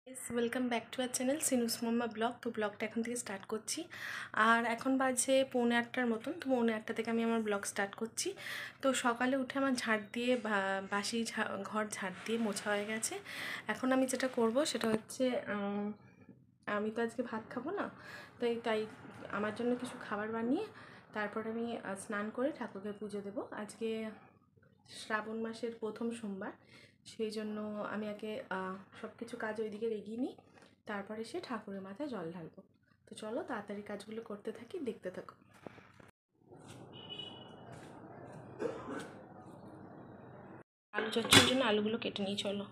Welcome back to our channel Sinu's mamma vlog. তো ব্লগটা এখন থেকে স্টার্ট করছি। আর এখন বাজে 7:45-র মতন। তো 7:45 থেকে আমি আমার ব্লগ স্টার্ট করছি। তো সকালে উঠে আমার ঝাড় দিয়ে বাসি ঘর ঝাড় দিয়ে মোছা হয়ে গেছে। এখন আমি যেটা করব সেটা হচ্ছে আমি তো আজকে ভাত খাবো না, তাই আমার জন্য কিছু খাবার বানিয়ে তারপর আমি স্নান করে ঠাকুরকে পুজো দেবো। আজকে শ্রাবণ মাসের প্রথম সোমবার, সেই জন্য আমি আগে সব কিছু কাজ ওইদিকে এগিয়ে নিই, তারপরে সে ঠাকুরের মাথায় জল ঢালবো। তো চলো তাড়াতাড়ি কাজগুলো করতে থাকি, দেখতে থাকো। আলু চচ্চড়ির জন্য আলুগুলো কেটে নিই, চলো।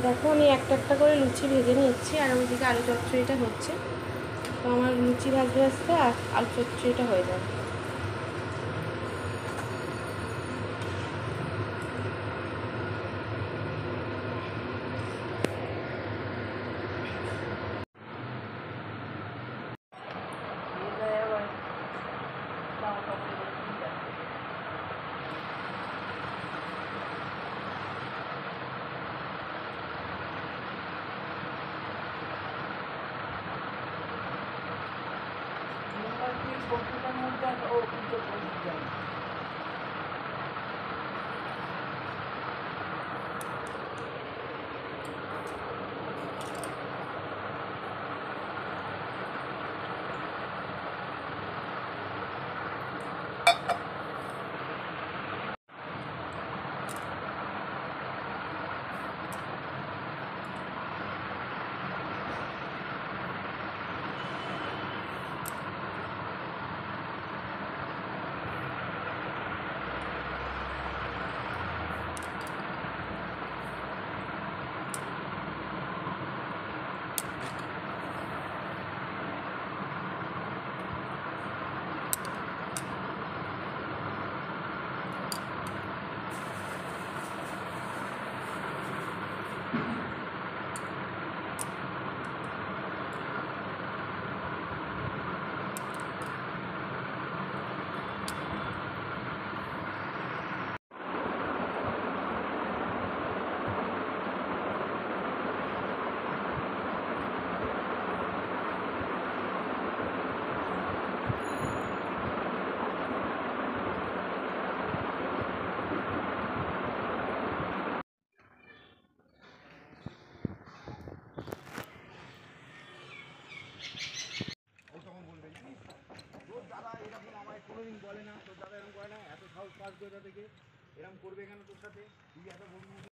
দেখো আমি একটা একটা করে লুচি ভেজে নিচ্ছি, আর ওইদিকে আলু চচ্চড়িটা হচ্ছে। তো আমার লুচি ভাজতে ভাজতে আর আলু চচ্চড়িটা হয়ে যাবে।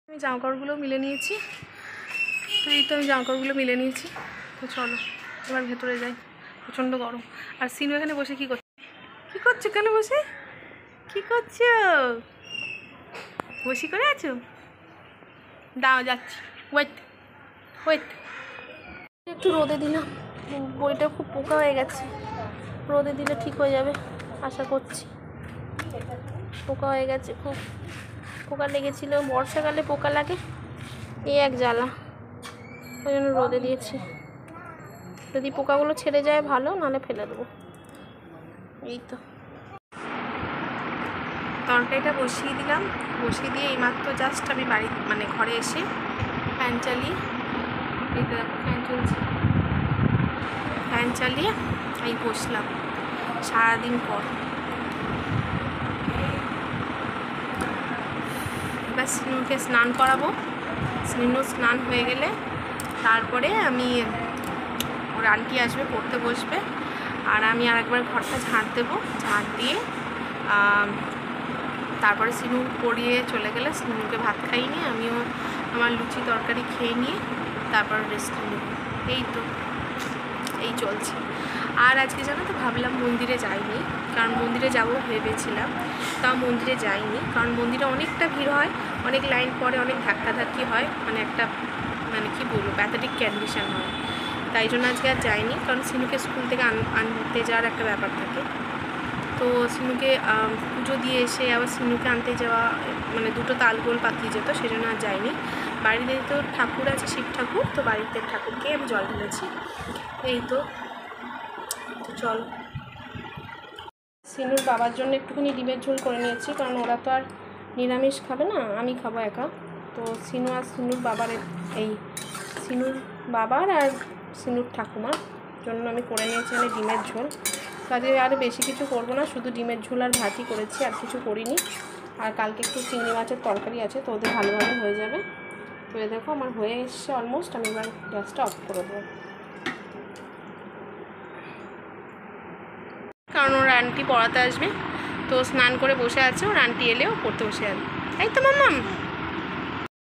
আমি জামাকাপড়গুলো মিলে নিয়েছি। তো এই তো আমি জামাকাপড়গুলো মিলে নিয়েছি। তো চলো এবার ভেতরে যাই, প্রচণ্ড গরম। আর সিনু এখানে বসে কী করছে? কী করছো এখানে বসে? কী করছো? বসি করে আছো? দাও যাচ্ছি, ওয়েট ওয়েট। একটু রোদে দিলাম, বইটা খুব পোকা হয়ে গেছে। রোদে দিলে ঠিক হয়ে যাবে আশা করছি। পোকা হয়ে গেছে, খুব পোকা লেগেছিল। বর্ষাকালে পোকা লাগে, এই এক জ্বালা, ওই জন্য রোদে দিয়েছি। যদি পোকাগুলো ছেড়ে যায় ভালো, নাহলে ফেলে দেবো। এই তো তরকারিটা বসিয়ে দিলাম। বসিয়ে দিয়ে এইমাত্র জাস্ট আমি ঘরে এসে ফ্যান চালিয়ে, এই তো দেখো ফ্যান চলছে, ফ্যান চালিয়ে এই বসলাম সারাদিন পর। এবার সিনুকে স্নান করাবো। সিনু স্নান হয়ে গেলে তারপরে আমি ওর আন্টি আসবে, পড়তে বসবে, আর আমি আরেকবার ঘরটা ঝাড় দেবো। ঝাড় দিয়ে তারপরে সিনু পড়িয়ে চলে গেলে সিনুকে ভাত খাইয়ে নিয়ে আমিও আমার লুচি তরকারি খেয়ে নিয়ে তারপর রেস্ট নেব। এই তো এই চলছে। আর আজকে জানো তো ভাবলাম মন্দিরে যাইনি, কারণ মন্দিরে যাবো ভেবেছিলাম, তাও মন্দিরে যাইনি। কারণ মন্দিরে অনেকটা ভিড় হয়, অনেক লাইন পরে, অনেক ধাক্কাধাক্কি হয়, একটা কী বলবো প্যাথেটিক কন্ডিশন হয়। তাই জন্য আজকে আর যাইনি, কারণ সিনুকে স্কুল থেকে আনতে যাওয়ার একটা ব্যাপার থাকে। তো সিনুকে পুজো দিয়ে এসে আবার সিনুকে আনতে যাওয়া, দুটো তালগোল পাকিয়ে যেত, সেই জন্য আর যাইনি। বাড়িতে তো ঠাকুর আছে, শিব ঠাকুর, তো বাড়িতে ঠাকুরকে আমি জল ঢেলেছি। এই তো চলো। সিনুর বাবার জন্য একটুখানি ডিমের ঝোল করে নিয়েছি, কারণ ওরা তো আর নিরামিষ খাবে না, আমি খাবো একা। তো সিনু আর সিনুর বাবার, এই সিনুর বাবার আর সিনুর ঠাকুমার জন্য আমি করে নিয়েছি আমি ডিমের ঝোল। কাজে আর বেশি কিছু করবো না, শুধু ডিমের ঝোল আর ভাতই করেছি, আর কিছু করিনি। আর কালকে একটু চিংড়ি মাছের তরকারি আছে, তো ওদের ভালোভাবে হয়ে যাবে। তো এ দেখো আমার হয়ে এসছে অলমোস্ট, আমি এবার গ্যাসটা অফ করে দেবো। কারণ ওর আন্টি পড়াতে আসবে, তো স্নান করে বসে আছে, ওর আন্টি এলেও পড়তে বসে যাবে। এই তো মাম্মাম।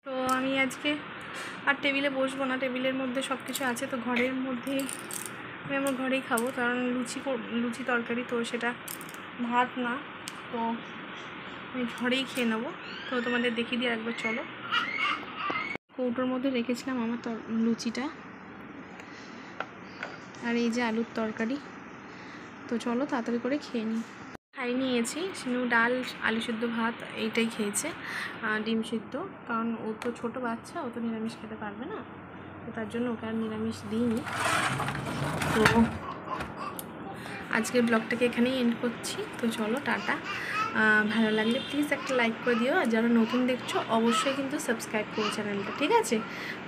তো আমি আজকে আর টেবিলে বসবো না, টেবিলের মধ্যে সব কিছু আছে, তো ঘরের মধ্যে আমি আমার ঘরেই খাবো, কারণ লুচি তরকারি, তো সেটা ভাত না, তো আমি ঘরেই খেয়ে নেবো। তো তোমাদের দেখিয়ে দিয়ে একবার চলো। কৌটোর মধ্যে রেখেছিলাম আমার লুচিটা, আর এই যে আলুর তরকারি। তো চলো তাড়াতাড়ি করে খেয়ে নিই। খাই নিয়েছি, সিনু ডাল, আলু সিদ্ধ, ভাত এইটাই খেয়েছে, ডিম সিদ্ধ, কারণ ও তো ছোটো বাচ্চা, ও তো নিরামিষ খেতে পারবে না, তো তার জন্য ওকে আর নিরামিষ দিইনি। তো আজকের ব্লগটাকে এখানেই এন্ড করছি। তো চলো টাটা। ভালো লাগলে প্লিজ একটা লাইক করে দিও, আর যারা নতুন দেখছো অবশ্যই কিন্তু সাবস্ক্রাইব করো চ্যানেলটা, ঠিক আছে?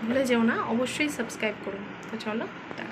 ভুলে যেও না, অবশ্যই সাবস্ক্রাইব করো। তো চলো টাটা।